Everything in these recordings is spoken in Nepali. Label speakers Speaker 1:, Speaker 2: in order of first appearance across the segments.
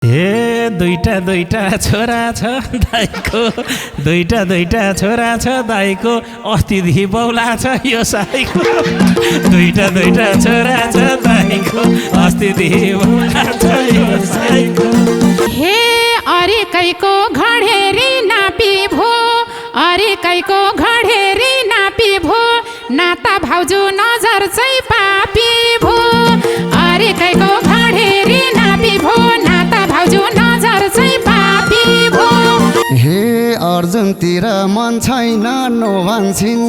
Speaker 1: दुईटा छोरा छ दाइको, दुईटा छोरा छ दाइको, अस्तिदेखि बौला छ यो साईको। दुईटा छोरा छ दाइको, अस्तिदेखि बौला छ यो साईको।
Speaker 2: हे अरिकैको घडेरी नापी भो, अरिकैको घडेरी नापी भो, नाता भाउजू नजर चाहिँ पापी भो। अरिकैको घडेरी नापी भो, नाता भाउजू नजर चाहिँ पापी भो।
Speaker 3: हे अर्जुनतिर मन छैन नो भन्छन्,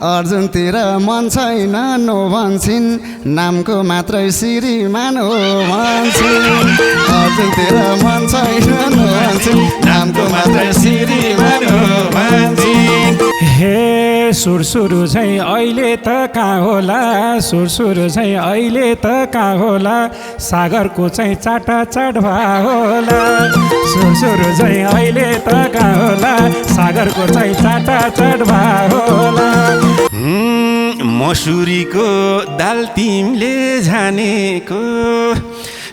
Speaker 3: अर्जुनतिर मन छैन नो भन्छन्, नामको मात्रै श्रीमान हो भन्छन्। अर्जुनतिर मन छैन नो भन्छन्, नामको मात्रै श्रीमान हो भन्छन्।
Speaker 1: हे सुरसुरु चाहिँ अहिले त कहाँ होला, सुरसुरु चाहिँ अहिले त कहाँ होला, सागरको चाहिँ चाटाचाट भा होला। सुरसुरु चाहिँ अहिले त कहाँ होला, सागरको चाहिँ चाटाचाट भा होला।
Speaker 4: मसुरीको दाल तिमीले जानेको,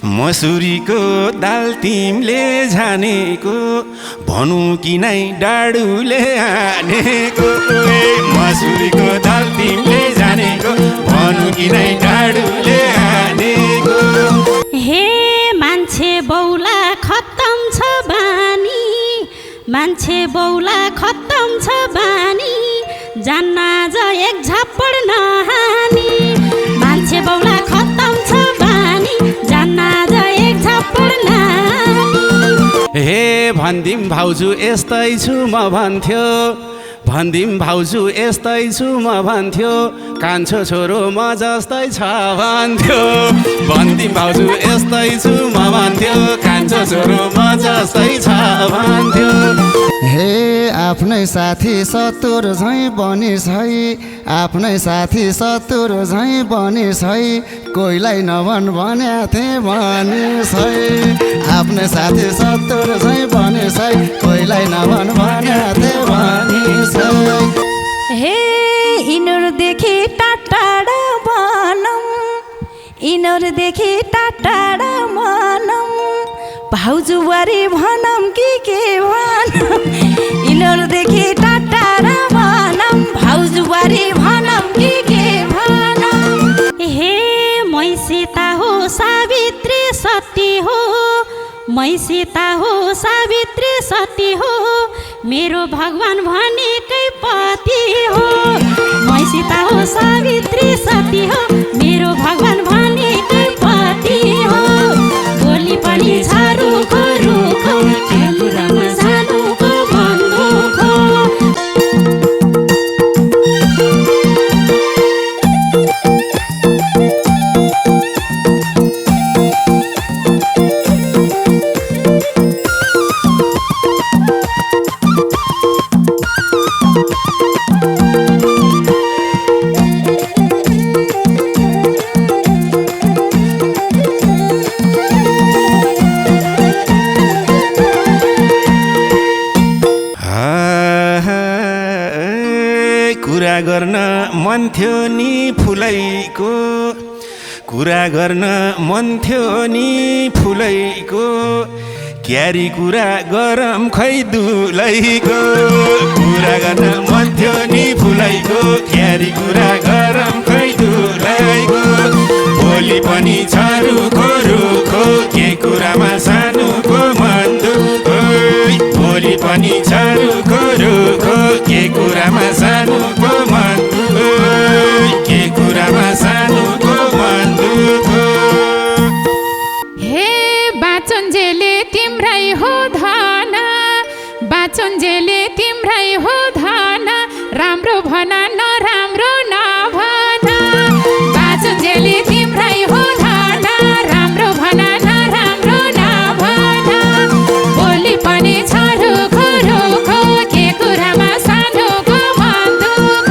Speaker 4: मसुरीको दाल तिमीले जानेको, भनौँ कि नै डाडुले हानेको। मसुरीको दाल तिमीले जानेको, भनौँ कि नै डाडुले हानेको।
Speaker 5: हे मान्छे बौला खत्तम छ बानी, मान्छे बौला खत्तम छ बानी, जान्न आज एक झापड नहानी। मान्छे बौला खत्तम छ बानी, जान्न आज एक झापड नहानी।
Speaker 4: हे भन्दिम भाउजू यस्तै छु म भन्थ्यो, भन्दिम भाउजू यस्तै छु म भन्थ्यो, कान्छो छोरो म जस्तै छ भन्थ्यो। भन्दिम भाउजू यस्तै छु म भन्थ्यो, कान्छो छोरो म जस्तै छ भन्थ्यो।
Speaker 3: हे आफ्नै साथी सतुर झैँ बनिस् है, आफ्नै साथी सतुर झैँ बनिस् है, कोहीलाई नभन भन्या थिएँ भनिस् है। आफ्नै साथी सतुर झैँ बनिस् है, कोहीलाई नभन भन्या थिएँ भनिस् है।
Speaker 5: हे यिनीहरूदेखि टाढा भनौँ, यिनीहरूदेखि टाढा भनौँ, भाउजू बुहारी भनौँ कि के भनौँ। यिनीहरूदेखि टाढा भनौँ, भाउजू बुहारी भनौँ कि के भनौँ। हे मै सीता हो सावित्री सती हो, मै सीता हो सावित्री सती हो, मेरो भगवान भनेकै पति हो। मै सीता हो सावित्री सती हो, मेरो भगवान भनेकै पति हो। बोली पनि छ रुखो रुखो, कुरामा सानोको बन्दुक हो।
Speaker 4: कुरा गर्न मन थियो नि फुलैको, कुरा गर्न मन थियो नि फुलैको, क्यारी कुरा गरम खै दुलैको। कुरा गर्न मन थियो नि फुलैको, क्यारी कुरा गरम खै दुलैको। बोली पनि छ रुखो रुखो, के कुरामा सानोको मन दुख। बोली पनि छ रुखो रुखो, के कुरामा सानोको मन दुख, के कुरामा सानोको मन दुख।
Speaker 2: हे बाचुन्जेले तिम्रै हो धन, बाचुन्जेले तिम्रै हो धन, राम्रो भन नराम्रो नभन। बाचुन्जेले तिम्रै हो धन, राम्रो भन नराम्रो नभन। बोली पनि छ रुखो रुखो, के कुरामा सानोको मन दुख।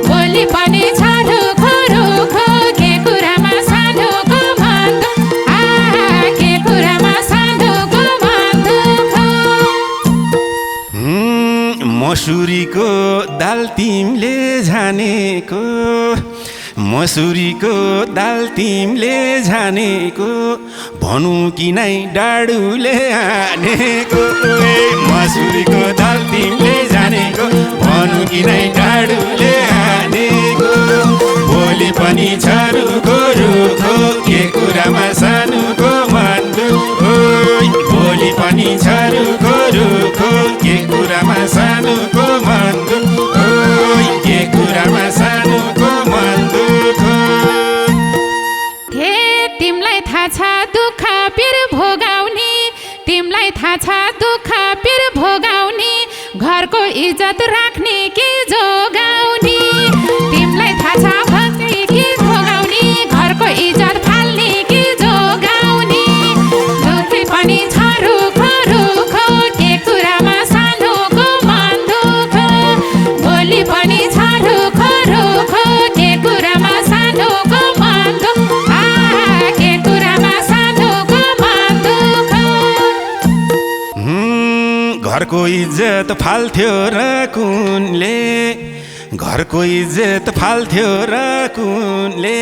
Speaker 2: बोली पनि छ रुखो रुखो, के कुरामा सानोको मन दुख। के कुरामा सानोको मन दुख।
Speaker 4: मसुरीको दाल तिमीले जानेको, मसुरीको दाल तिमीले जानेको, भनौँ कि नै डाडुले हानेको मसुरीको दाल तिमीले जानेको भनौँ कि नै डाडुले हानेको भोलि पनि छरुको रुखो के कुरामा सानुको मन दुखो भोलि पनि छरुको रुखो के कुरामा सानुको मन दुखो के कुरामा सानुको मन दुखो
Speaker 2: हे तिमीलाई थाहा छ दुःख पिर भोगाउने तिमीलाई थाहा छ दुःख पिर भोगाउने घरको इज्जत राख्ने कि जोगाउने तिमीलाई थाहा छ भक्ति कि भोगाउने घरको इज्जत फाल्ने कि जोगाउने दुःखी पनि छ रुखो रुखो के कुरामा सानोको मन दुखो भोलि पनि छ रुखो रुखो के कुरामा सानोको मन दुखो के कुरामा सानोको मन दुखो
Speaker 4: घरको इज्जत फाल्थ्यो र कुनले घरको इज्जत फाल्थ्यो र कुनले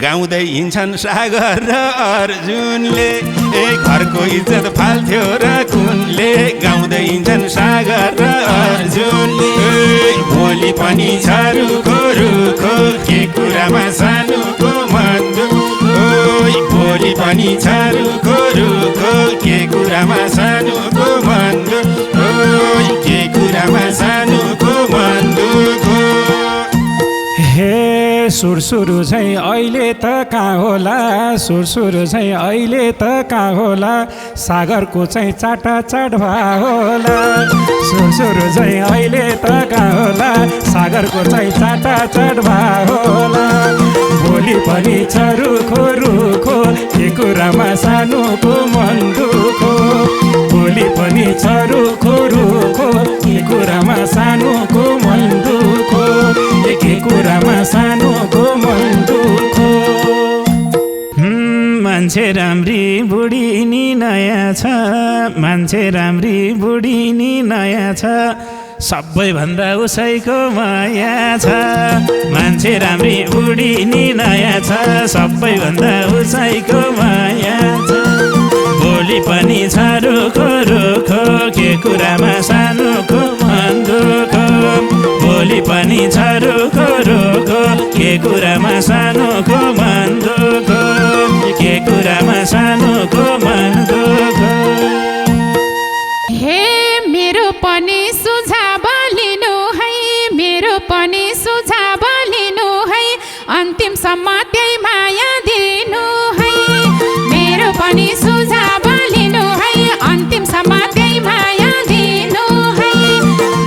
Speaker 4: गाउँदै हिँड्छन् सागर र अर्जुनले घरको इज्जत फाल्थ्यो र कुनले गाउँदै हिँड्छन् सागर र अर्जुनले भोलि पनि छ रुखो रुखो के कुरामा सानुको मन दुखो भोलि पनि छ रुखो रुखो के कुरामा सानुको मन दुखो के कुरामा सानुको मन दुखो
Speaker 1: हे सुरसुरु चाहिँ अहिले त कहाँ होला सुरसुरु चाहिँ अहिले त कहाँ होला सागरको चाहिँ चाटाचाट भा होला सुरसुरु चाहिँ अहिले त कहाँ होला सागरको चाहिँ चाटाचाट भा होला भोलि पनि छ रुखो रुखो के कुरामा सानुको मन दुखो भोलि पनि छ रुखो रुखो के कुरामा सानुको मन दुखो के कुरामा सानुको मन दुखो मान्छे राम्री बुढी नि नयाँ छ मान्छे राम्री बुढी नि नयाँ छ सबैभन्दा उसैको माया छ मान्छे राम्री बुढी नि नयाँ छ सबैभन्दा उसैको माया छ भोलि पनि छ रुखो रुखो के कुरामा सानुको मन दुखो भोलि पनि छ रुखो रुखो के कुरामा सानुको मन दुखो के कुरामा सानुको मन दुखो
Speaker 2: हे मेरो पनि सुझाव लिनु है मेरो पनि सुझाव लिनु है अन्तिमसम्म त्यही माया दिनु है मेरो पनि सुझाव लिनु है अन्तिमसम्म त्यही माया दिनु है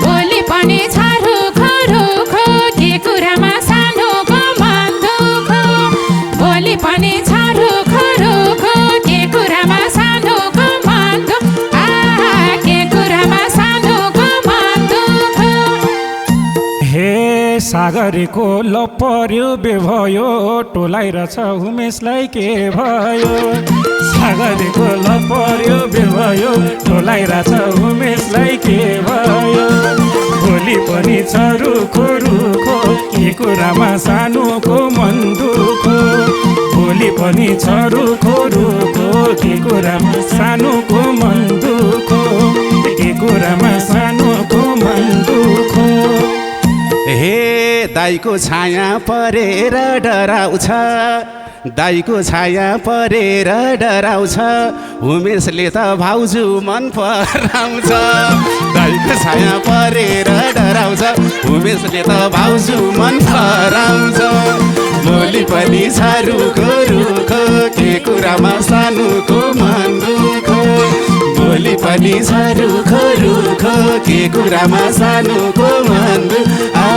Speaker 2: भोलि पनि छ रुखो रुखो के कुरामा सानोको मन दुखो भोलि पनि छ रुखो रुखो के कुरामा सानोको मन दुखो के कुरामा सानोको मन दुखो
Speaker 1: हे सागरको लपर्यो बेभयो टोलाइरहेछ उमेशलाई के भयो सागरको लपर्यो बेभयो टोलाइरहेछ उमेशलाई के भयो भोलि पनि छ रुखो रुखो के कुरामा सानुको मन दुखो भोलि पनि छ रुखो रुखो के कुरामा सानुको मन दुखो के कुरामा सानुको मन दुखो
Speaker 6: हे दाइको छाया परेर डराउँछ दाइको छाया परेर डराउँछ उमेशले त भाउजू मन पराउँछ दाइको छाया परेर डराउँछ उमेशले त भाउजू मन पराउँछ भोलि पनि छ रुखो रुखो के कुरामा सानुको मन दुखो भोलि पनि छ रुखो रुखो के कुरामा सानुको मन दुखो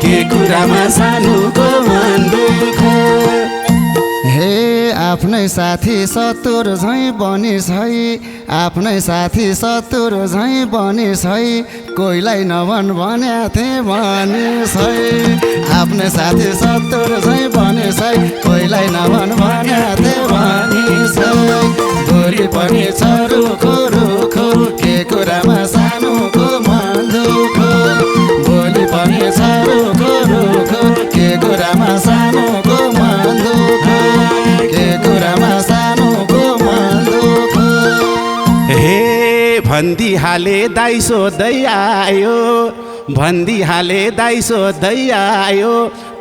Speaker 6: के कुरामा सानुको मन दुखो
Speaker 3: हे आफ्नै साथी सतुर झैँ बनिस् है आफ्नै साथी सतुर झैँ बनिस् है कोहीलाई नभन भन्या थिएँ भनिस् है आफ्नै साथी सतुर झैँ बनिस् है कोहीलाई नभन भन्या थिएँ भनिस् है भोलि पनि छ रुखो रुखो के कुरामा सानुको मन दुखो भोलि पनि छ रुखो रुखो के कुरामा सानुको मन दुखो के कुरामा सानुको मन
Speaker 6: भन्दिहाले दाइ सोध्दै आयो भन्दिहाले दाइ सोध्दै आयो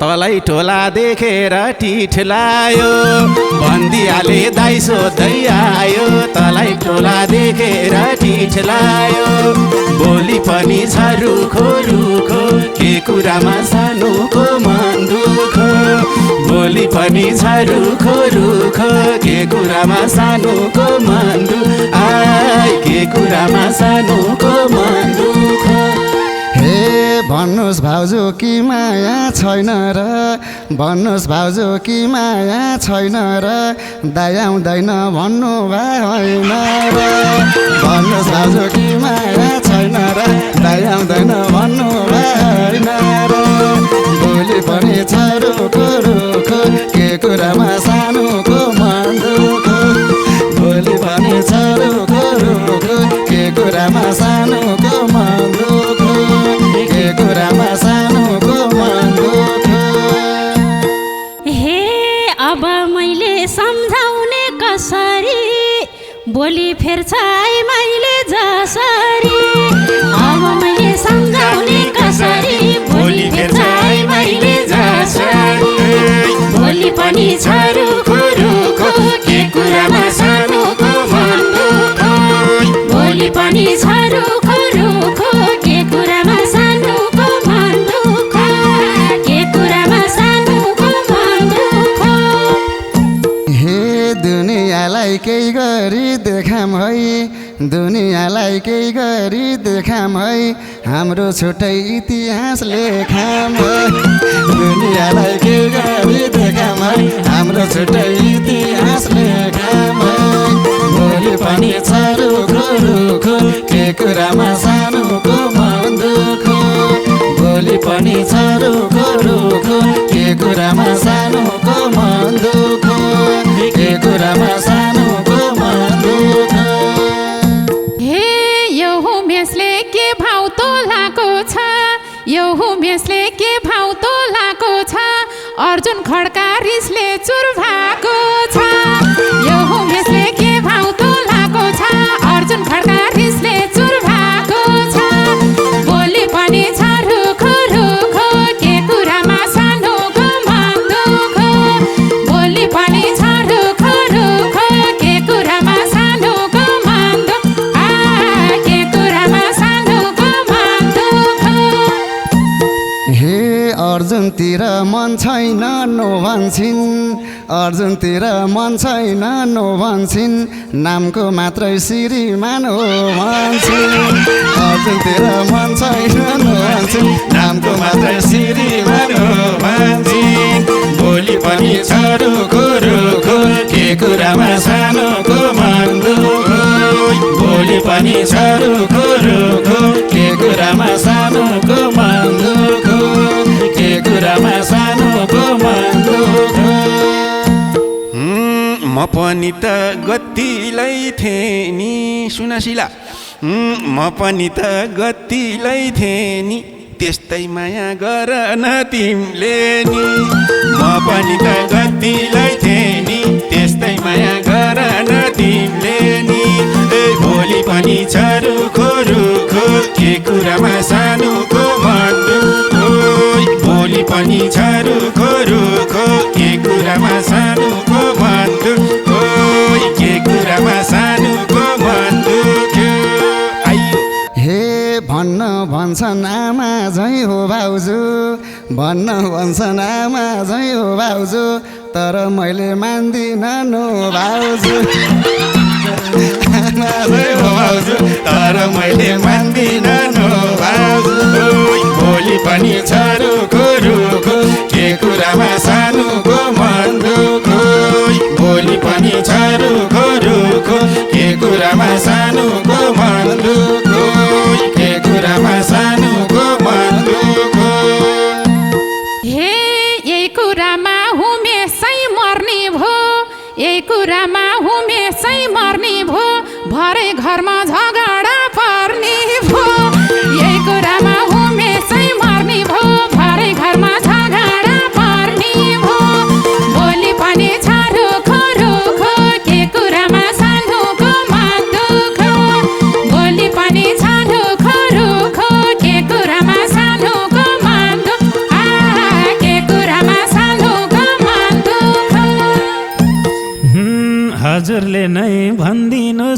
Speaker 6: तलै टोला देखेर टिठलायो भन्दिहाले दाइ सोध्दै आयो तलै टोला देखेर टिठलायो बोली पनि छ रुखो रुखो के कुरामा सानोको मन दुखो बोली पनि छ रुखो रुखो के कुरामा सानोको मन दुखो आइ के कुरामा सानोको मन दुखो
Speaker 3: हे भन्नुहोस् भाउजू कि माया छैन र भन्नुहोस् भाउजू कि माया छैन र दाइ आउँदैन भन्नु होइन र भन्नुहोस् भाउजू कि माया छैन र दाइ आउँदैन भन्नु होइन र बोली पनि छ रुखो रुखो के कुरामा सानोको मन दुखो बोली पनि छ रुखो रुखो के कुरामा सानोको मन दुखो के कुरामा सानोको मन दुखो
Speaker 5: हे अब मैले सम्झाउने कसरी बोली फेर्छ मैले जसरी अब मैले सम्झाउने कसरी बोली फेर्छ मैले जसरी बोली पनि छ रुखो रुखो के कुरामा सानोको मन दुखो बोली पनि छ रुखो रुखो के कुरामा सानोको मन दुखो के कुरामा सानोको मन दुखो
Speaker 3: हे दुनियाँलाई केही गरी देखाम है दुनियाँलाई केही गरी देखाम है हाम्रो छुट्टै इतिहास लेखाम है दुनियाँलाई केही गरी देखाम है हाम्रो छुट्टै इतिहास लेखाम है बोली पनि छ रुखो रुखो के कुरामा सानोको मन दुखो बोली पनि छ रुखो रुखो के कुरामा सानोको मन दुखो के कुरामा सानोको मन दुखो
Speaker 2: हे यो उमेशले के भाउ तोलाको छ यो उमेशले के भाउ तोलाको छ अर्जुन खड्का रिसले चुर भएको छ यो उमेशले के भाउ तोलाको छ अर्जुन खड्का रिसले चुर भएको छ बोली पनि छ रुखो रुखो के कुरामा सानोको मन दुखो बोली पनि छ रुखो रुखो के कुरामा सानोको मन दुखो के कुरामा सानोको मन दुखो
Speaker 3: हे अर्जुनतिर मन छैन नो भन्छन् अर्जुनतिर मन छैन नो भन्छन् नामको मात्रै श्रीमान हो भन्छन् अर्जुनतिर मन छैन नो भन्छन् नामको मात्रै श्रीमान हो भन्छन्
Speaker 4: बोली पनि छ रुखो रुखो के कुरामा सानोको मन दुखो बोली पनि छ रुखो रुखो के कुरामा सानोको मन दुखो के कुरामा सानोको मन दुखो म पनि त गतिलै थिएँ नि सुनासिला म पनि त गतिलै थिएँ नि त्यस्तै माया गर न तिमीले नि म पनि त गतिलै थिएँ नि त्यस्तै माया गर न तिमीले नि भोलि पनि छ रुखो रुखो के कुरामा सानोको मन दुखो भोलि पनि छ रुखो रुखो के कुरामा सानोको मन दुखो के कुरामा सानोको मन दुख्यो आइयो
Speaker 3: हे भन्न भन्छन् आमा झै हो भाउजू भन्न भन्छन् आमा झै हो भाउजू तर मैले मान्दिनँ नो भाउजू आमा झै हो भाउजू
Speaker 4: तर मैले मान्दिनँ नो भाउजू भोलि पनि छ रुखो रुखो के कुरामा सानोको मन दुखो भोलि पनि छ रुखो रुखो के कुरामा सानोको मन दुखो के कुरामा सानोको मन दुखो
Speaker 2: हे यही कुरामा उमेशै मर्ने भो यही कुरामा उमेशै मर्ने भो भरे घरमा झगडा पर्ने भो यही कुरामा उमेशै मर्ने भो भरे घरमा झगडा पर्ने भो बोली पनि छ रुखो रुखो के कुरामा सानोको मन दुखो बोली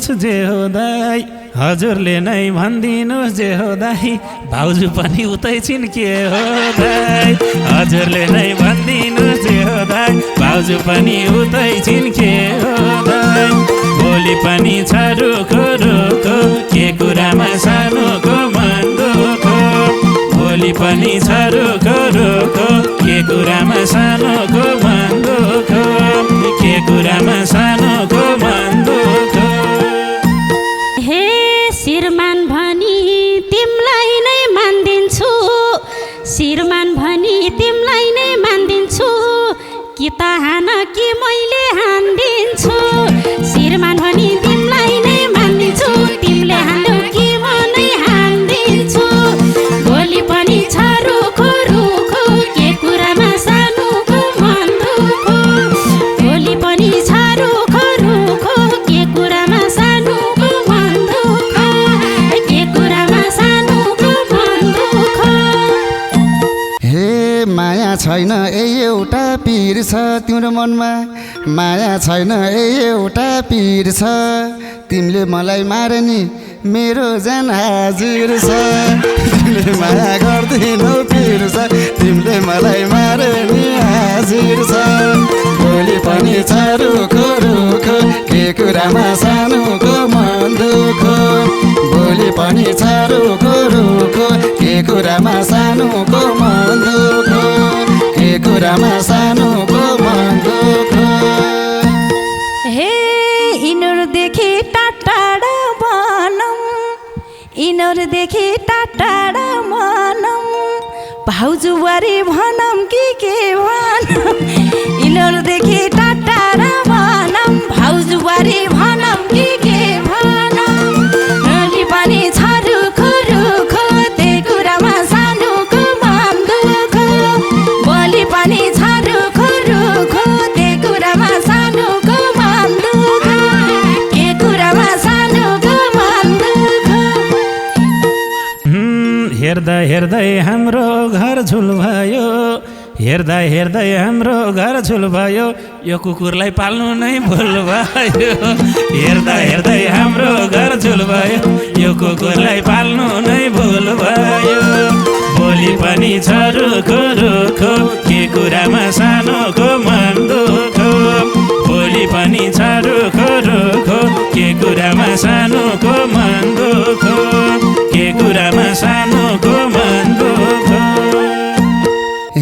Speaker 1: भन्छु जे हो दाइ हजुरले नै भनिदिनुहोस् जे हो दाइ भाउजू पनि उतै छिन् के हो दाइ हजुरले नै भनिदिनुहोस् जे हो दाइ भाउजू पनि उतै छिन् के हो दाइ भोलि पनि छ रुखो रुखो के कुरामा सानोको मन दुखो भोलि पनि छ रुखो रुखो के कुरामा सानोको मन दुखो के कुरामा सानोको मन दुखो
Speaker 5: हे श्रीमान भनी तिमलाई नै मान्दिन्छु श्रीमान भनी तिमलाई नै मान्दिन्छु कि त हान कि मैले हान्दिन्छु श्रीमान भनी तिमलाई नै मान्दिन्छु तिमीले हान्यौ कि म नै हान्दिन्छु भोलि पनि छ रुखो रुखो के कुरामा सानोको मन दुखो भोलि पनि छ रुखो रुखो के कुरामा सानोको मन दुखो के कुरामा सानोको मन दुखो
Speaker 3: हे माया छैन एउटा पीर छ तिम्रो मनमा माया छैन एउटा पीर छ तिमीले मलाई मार्ने मेरो जान हाजिर छ तिमीले माया गर्दैनौ पीर छ तिमीले मलाई मार्ने हाजिर छ भोलि पनि छ रुखो रुखो के कुरामा सानोको मन दुखो भोलि पनि छ रुखो रुखो के कुरामा सानोको मन दुखो के कुरामा सानोको मन दुखो
Speaker 7: हे यिनीहरूदेखि टाढा भनौँ यिनीहरूदेखि टाढा भनौँ भाउजू बुहारी भनौँ कि के भनौँ यिनीहरूदेखि टाढा भनौँ भाउजू बुहारी भनौँ कि के भनौँ भोलि पनि छ रुखो रुखो त्यही कुरामा सानोको मन दुखो भोलि पनि छ रुखो रुखो त्यही कुरामा सानोको मन दुखो के कुरामा सानोको मन दुखो
Speaker 1: हेर्दा हेर्दै हाम्रो घर झुल भयो हेर्दा हेर्दै हाम्रो घर झुल भयो यो कुकुरलाई पाल्नु नै भुल भयो हेर्दा हेर्दै हाम्रो घर झुल भयो यो कुकुरलाई पाल्नु नै भुल भयो भोलि पनि छ रुखो रुखो के कुरामा सानोको मन दुखो भोलि पनि छ रुखो रुखो के कुरामा सानोको मन दुखो के कुरामा सानोको मन दुखो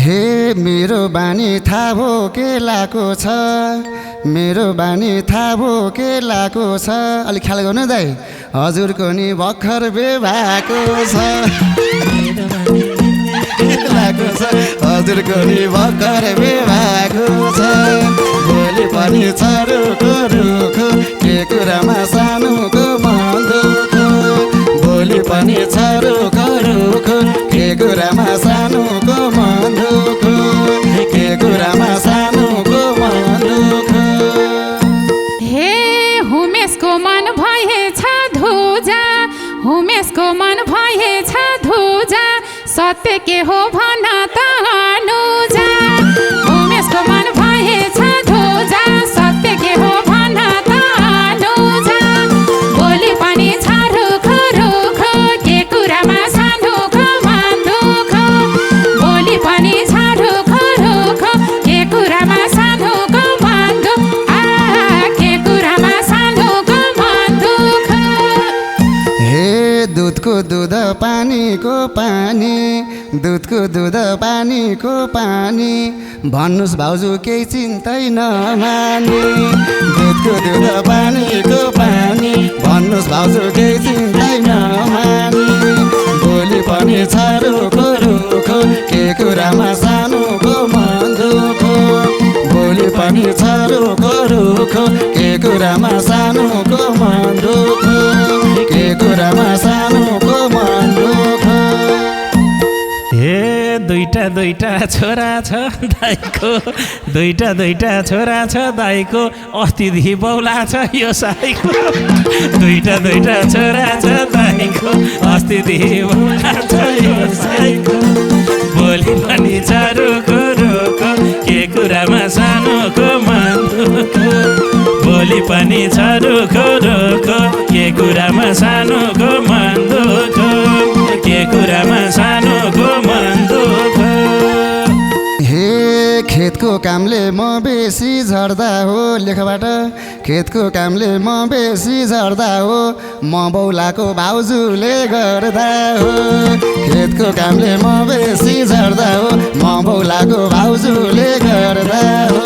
Speaker 3: हे मेरो बानी थाहा भो के लाको छ मेरो बानी थाहा भो के लाको छ अलिक ख्याल गर्नु दाइ हजुरको नि भर्खर बे भएको छ लाको छ हजुरको नि भर्खर बे भएको छ भोलि पनि छ रुखो रुखो के कुरामा सानोको मन दुखो भोलि पनि छ रुखो रुखो के कुरामा सानोको मन दुखो के कुरामा सानोको मन दुखो
Speaker 2: हे हुमेशको मन भएछ धुजा हुमेशको मन भएछ धुजा सत्य के हो भन त अनुजा हुमेशको मन भएछ धुजा सत्य के हो भन त अनुजा भोलि पनि छ रुखो रुखो के कुरामा सानोको मन दुखो भोलि पनि छ रुखो रुखो के कुरामा सानोको मन दुखो के कुरामा सानोको मन दुखो
Speaker 3: हे दुधको दुध पानीको पानी दुधको दुध पानीको पानी भन्नुहोस् भाउजू केही चिन्तै नमानी दुधको दुध पानीको पानी भन्नुहोस् भाउजू केही चिन्तै नमानी भोलि पनि छ रुखो रुखो के कुरामा सानोको मन दुखो भोलि पनि छ रुखो रुखो के कुरामा सानोको मन दुखो के कुरामा सानोको मन दुखो
Speaker 1: हे दुईटा छोरा छ दाइको दुईटा छोरा छ दाइको अस्तिदेखि बौला छ यो साइको दुईटा छोरा छ दाइको अस्तिदेखि बौला छ यो साइको भोलि पनि छ रुखो रुखो के कुरामा सानोको मन दुखो भोलि भोलि पनि छ रुखो रुखो के कुरामा सानोको मन दुःख के कुरामा सानोको मन दुःख
Speaker 3: हे खेतको कामले म बेसी झर्दा हो लेखबाट खेतको कामले म बेसी झर्दा हो म बौलाको भाउजूले गर्दा हो खेतको कामले म बेसी झर्दा हो म बौलाको भाउजूले गर्दा हो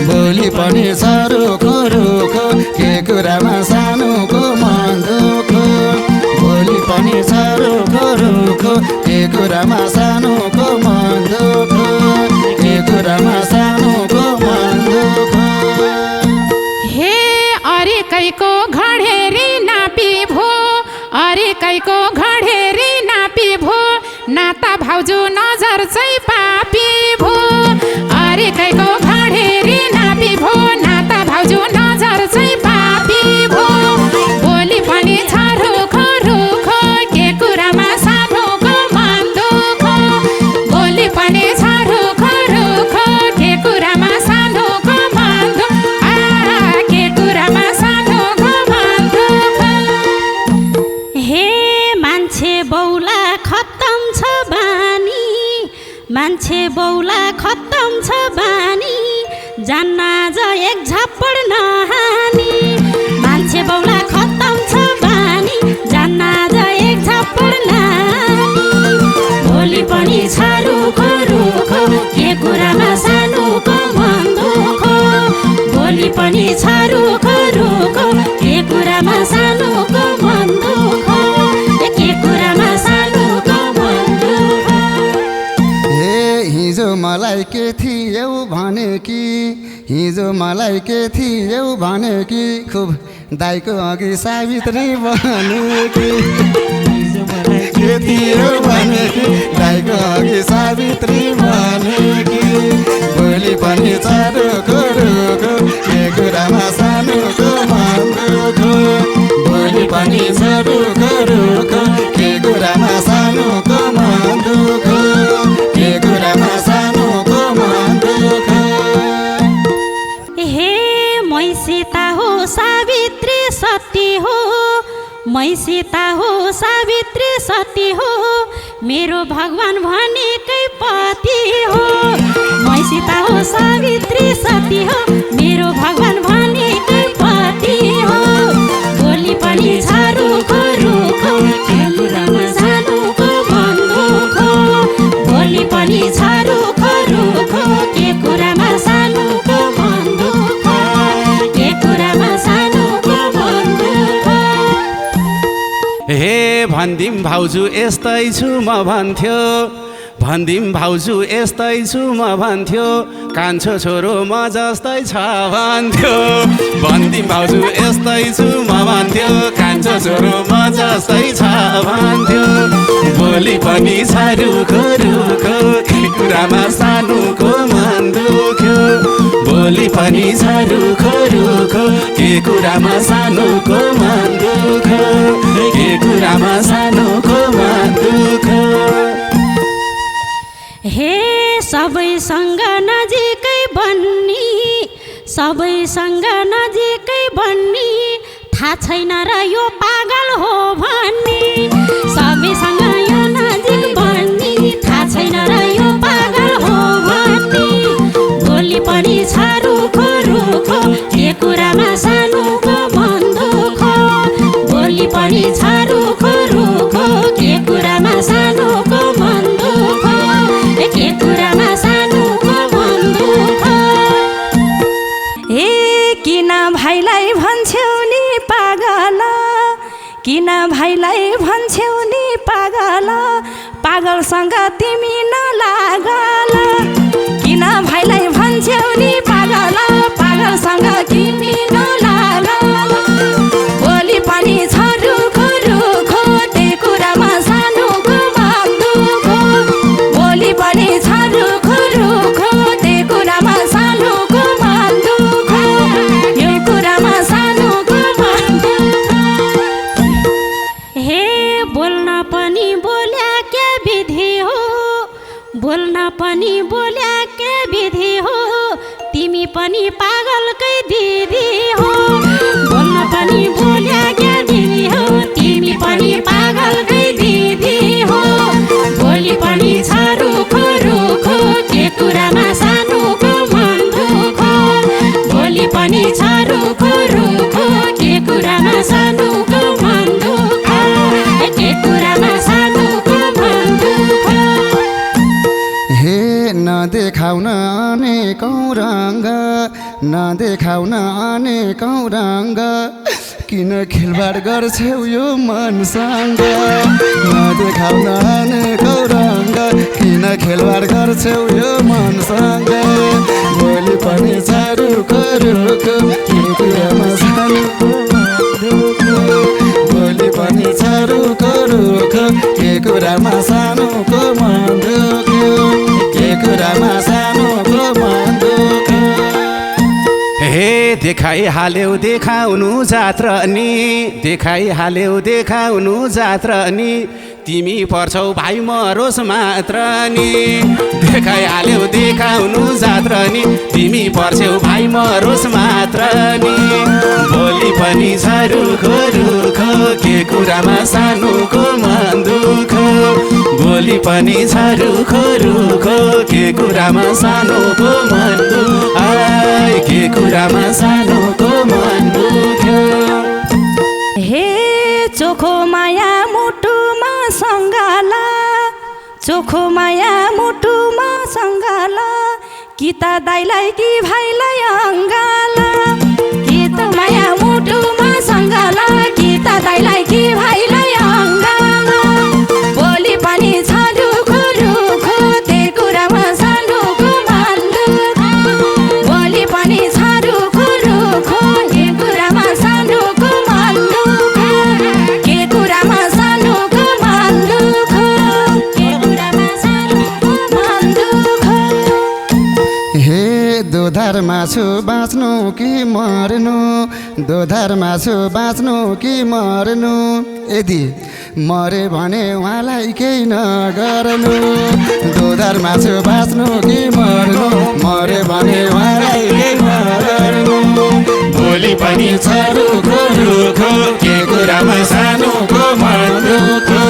Speaker 3: भोलि पनि छ रुखो रुखो के कुरामा सानोको मन दुःखो भोलि पनि छ रुखो रुखो के कुरामा सानोको मन दुःखो के कुरामा सानोको मन दुःखो
Speaker 2: हे अरेकैको घडेरी नापी भो अरेकैको घडेरी नापी भो नाता भाउजू नजर चाहिँ पापी भो अरेकैको घडेरी नापी भो नाता भाउजू नजर चाहिँ पापी भो भोलि पनि छ रुखो रुखो के कुरामा सानोको मन दुःखो भोलि पनि छ रुखो रुखो के कुरामा सानोको मन दुःख के कुरामा सानोको मन दुःख
Speaker 5: हे मान्छे बौला खत्तम छ बानी मान्छे बौला खत्तम छ बानी जान्न आज एक झप्पड नहानी मान्छे बौला खत्तम छ बानी जान्न आज एक झप्पड नहानी भोलि पनि छ रुखो रुखो के कुरामा सानोको मन दुःखो भोलि पनि छ रुखो रुखो के कुरामा सानोको मन दुःखो के कुरामा सानोको मन दुःखो
Speaker 3: हे हिजो मलाई के थियौ भने कि हिजो मलाई के थियौ भने कि खुब दाइको अघि सावित्री भने कि हिजो मलाई के थियौ भने कि दाइको अघि सावित्री भने कि भोलि पनि छ रुखो रुखो के कुरामा सानोको मन दुःखो भोलि पनि छ रुखो रुखो के कुरामा सानोको मन दुःखो के कुरामा सानोको मन दुःखो
Speaker 5: हे मै सीता हो सावित्री सती हो मै सीता हो सावित्री सती हो मेरो भगवान भनेकै पति हो मै सीता हो सावित्री सती हो मेरो भगवान भनेकै पति हो भोलि पनि छ रुखो रुखो के कुरामा सानोको मन दुःखो भोलि पनि छ रुखो रुखो के कुरामा सानोको मन दुःखो के कुरामा सानोको मन दुःखो
Speaker 6: हे भन्दिम भाउजू यस्तै छु म भन्थ्यो भन्दिम भाउजू यस्तै छु म भन्थ्यो कान्छो छोरो म जस्तै छ भन्थ्यो भन्दिम भाउजू यस्तै छु म भन्थ्यो कान्छो छोरो म जस्तै छ भन्थ्यो भोलि पनि छ रुखो रुखो के कुरामा सानोको मन दुख्यो भोलि पनि छ रुखो रुखो के कुरामा सानोको मन दुख्यो के कुरामा सानोको मन दुख्यो
Speaker 5: हे सबैसँग नजिकै बन्नी सबैसँग नजिकै बन्नी थाहा छैन र यो पागल हो भन्ने सबैसँग यो नजिक बन्नी थाहा छैन र यो पागल हो भन्ने भोलि पनि छ रुखो रुखो के कुरामा सानोको मन दुःखो भोलि पनि छ रुखो रुखो के कुरामा सानोको मन दुःखो के कुरामा सानोको मन दुःखो
Speaker 7: ए किन भाइलाई भन्छौ नि पागल किन भाइलाई भन्छौ नि पागल पागलसँग तिमी नलागल किन भाइलाई भन्छौ नि पागल पागलसँग तिमी नलागल भोलि पनि छ रुखो रुखो त्यही कुरामा सानोको मन दुःखो भोलि पनि छ रुखो रुखो त्यही कुरामा सानोको मन दुःखो यो कुरामा सानोको मन दुःखो
Speaker 5: हे बोल्न पनि बोल्या के विधि हो बोल्न पनि बोल्या के विधि हो तिमी पनि पागलकै दिदी हो बोल्न पनि बोल्या क्या दिदी हो तिमी पनि पागलकै दिदी हो बोली पनि छ रुखो रुखो के कुरामा सानोको मन दुखो बोली पनि छ रुखो रुखो के कुरामा सानोको मन दुखो के कुरामा सानोको मन दुखो
Speaker 3: हे नदेखाउन अनेकौँ रङ्ग नदेखाउन अनेकौँ रङ्ग किन खेलबाड गर्छौ यो मनसँग नदेखाउन अनेकौँ रङ्ग किन खेलबाड गर्छौ यो मनसँग बोली पनि छ रुखो रुखो के कुरामा सानोको बोली पनि छ रुखो रुखो के कुरामा सानोको मन दुख्यो के कुरामा सानोको मन दुख्यो
Speaker 6: हे देखाइहाल्यौ देखाउनु जात्र नि देखाइहाल्यौ देखाउनु जात्र नि तिमी पर्छौ भाइ मरोस् मात्र नि देखाइहाल्यौ देखाउनु जात्र नि तिमी पर्छौ भाइ मरोस् मात्र नि बोली पनि छ रुखो रुखो के कुरामा सानोको मन दुखो बोली पनि छ रुखो रुखो के कुरामा सानोको मन दुखो के कुरामा सानोको मन दुख्यो
Speaker 7: हे चोखो माया मुटुमा सङ्गाला चोखो माया मुटुमा सङ्गाला कि त दाइलाई कि भाइलाई अङ्गाला कि त माया मुटुमा सङ्गाला कि त दाइलाई कि भाइलाई अङ्गाला बोली पनि छ रुखो रुखो त्यही कुरामा सानोको मन दुखो बोली पनि छ रुखो रुखो के कुरामा सानोको मन दुखो के कुरामा सानोको मन दुखो के कुरामा सानोको मन दुखो
Speaker 3: हे दोधार मासु बाँच्नु कि मर्नु दोधार मासु बाँच्नु कि मर्नु यदि मरे भने उहाँलाई केही नगर्नु दोधार मासु बाँच्नु कि मर्नु मरे भने उहाँलाई केही नगर्नु
Speaker 4: बोली पनि छ रुखो रुखो के कुरामा सानोको मन दुखो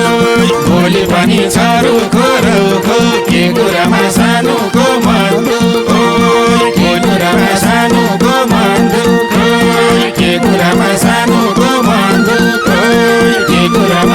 Speaker 4: बोली पनि छ रुखो रुखो के कुरामा सानोको मन दुखो के कुरामा सानोको मन दुखो के कुरामा सानोको मन दुखो के कुरामा